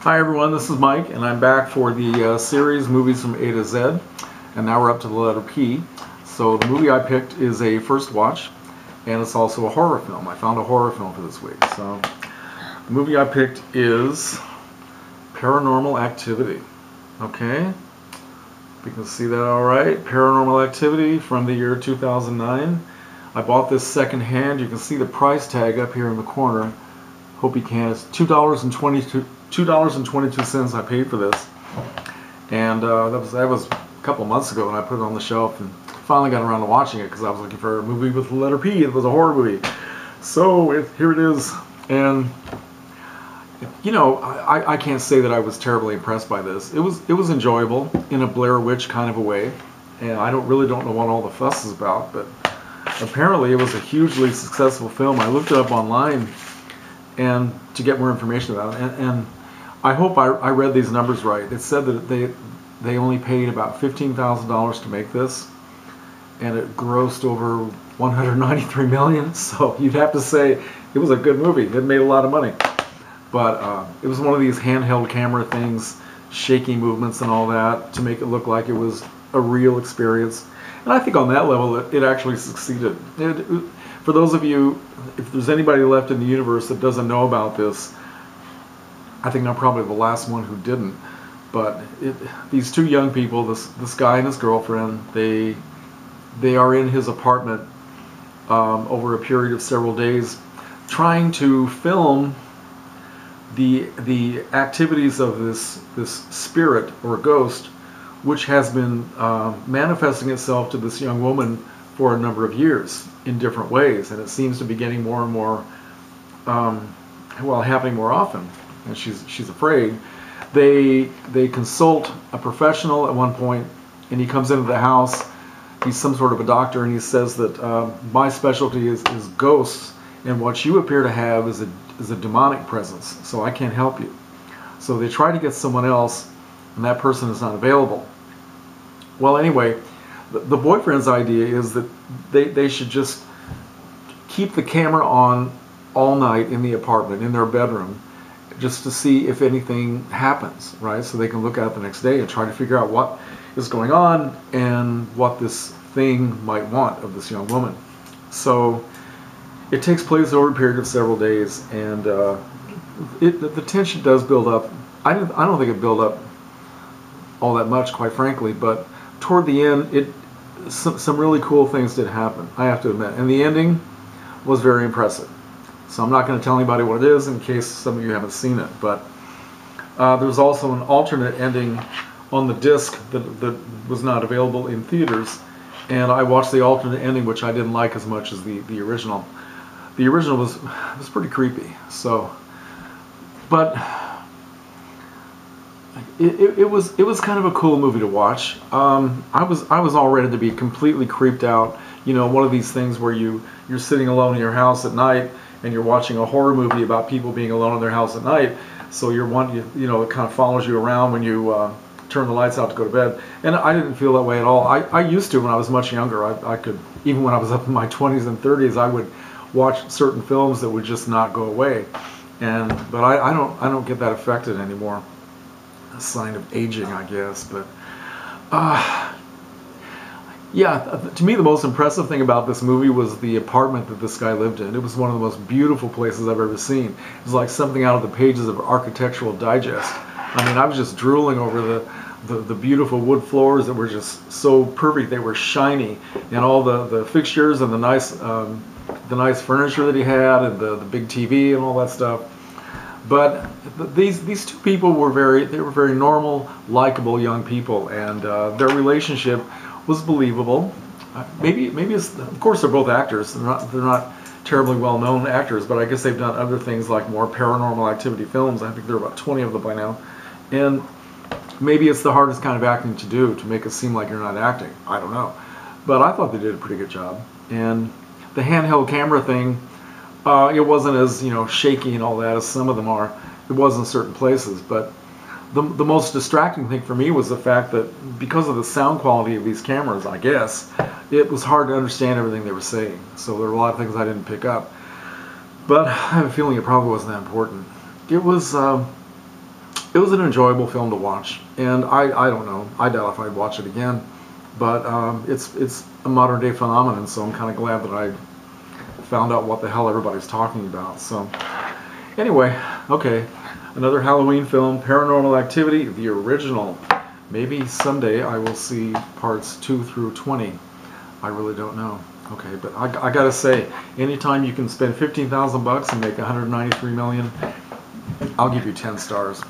Hi everyone, this is Mike, and I'm back for the series Movies from A to Z, and now we're up to the letter P. So the movie I picked is a first watch, and it's also a horror film. I found a horror film for this week. So the movie I picked is Paranormal Activity. Okay, you can see that all right. Paranormal Activity from the year 2009. I bought this secondhand. You can see the price tag up here in the corner. Hope you can. It's $2.22 I paid for this, and that was a couple months ago, and I put it on the shelf and finally got around to watching it because I was looking for a movie with the letter P. It was a horror movie, so here it is. And you know, I can't say that I was terribly impressed by this. It was enjoyable in a Blair Witch kind of a way, and I really don't know what all the fuss is about, but apparently it was a hugely successful film. I looked it up online and to get more information about it, and I hope I read these numbers right. It said that they only paid about $15,000 to make this, and it grossed over $193 million. So you'd have to say it was a good movie. It made a lot of money, but it was one of these handheld camera things, shaky movements and all that, to make it look like it was a real experience. And I think on that level, it actually succeeded. For those of you, if there's anybody left in the universe that doesn't know about this, I think I'm probably the last one who didn't. But these two young people, this guy and his girlfriend, they are in his apartment over a period of several days, trying to film the activities of this spirit or ghost, which has been manifesting itself to this young woman for a number of years in different ways, and it seems to be getting more and more, happening more often, and she's afraid. They consult a professional at one point, and he comes into the house. He's some sort of a doctor, and he says that my specialty is ghosts, and what you appear to have is a demonic presence, so I can't help you. So they try to get someone else, and that person is not available. Well, anyway, the boyfriend's idea is that they should just keep the camera on all night in the apartment, in their bedroom, just to see if anything happens, right? So they can look at it the next day and try to figure out what is going on and what this thing might want of this young woman. So it takes place over a period of several days, and the tension does build up. I don't think it built up all that much, quite frankly, but toward the end, some really cool things did happen, I have to admit, and the ending was very impressive. So I'm not going to tell anybody what it is in case some of you haven't seen it, but there was also an alternate ending on the disc that was not available in theaters, and I watched the alternate ending, which I didn't like as much as the original. The original was pretty creepy. So, but it was kind of a cool movie to watch. I was all ready to be completely creeped out. You know, one of these things where you're sitting alone in your house at night and you're watching a horror movie about people being alone in their house at night. So you know, it kind of follows you around when you turn the lights out to go to bed. And I didn't feel that way at all. I used to when I was much younger. I could, even when I was up in my 20s and 30s, I would watch certain films that would just not go away. But I don't get that affected anymore. A sign of aging, I guess. But yeah, to me the most impressive thing about this movie was the apartment that this guy lived in. It was one of the most beautiful places I've ever seen. It was like something out of the pages of Architectural Digest. I mean, I was just drooling over the beautiful wood floors that were just so perfect. They were shiny, and all the fixtures and the nice furniture that he had, and the big TV and all that stuff. But these two people were very normal, likable young people, and their relationship was believable. Maybe it's, of course, they're both actors. They're not terribly well-known actors, but I guess they've done other things like more Paranormal Activity films. I think there are about 20 of them by now, and maybe it's the hardest kind of acting to do, to make it seem like you're not acting. I don't know, but I thought they did a pretty good job. And the handheld camera thing, it wasn't as, you know, shaky and all that as some of them are. It was in certain places, but the most distracting thing for me was the fact that because of the sound quality of these cameras, I guess, it was hard to understand everything they were saying. So there were a lot of things I didn't pick up. But I have a feeling it probably wasn't that important. It was it was an enjoyable film to watch, and I don't know, I doubt if I'd watch it again, but it's a modern day phenomenon, so I'm kind of glad that I found out what the hell everybody's talking about. So anyway, okay, another Halloween film, Paranormal Activity, the original. Maybe someday I will see parts 2 through 20. I really don't know. Okay, but I gotta say, anytime you can spend $15,000 and make 193 million, I'll give you 10 stars.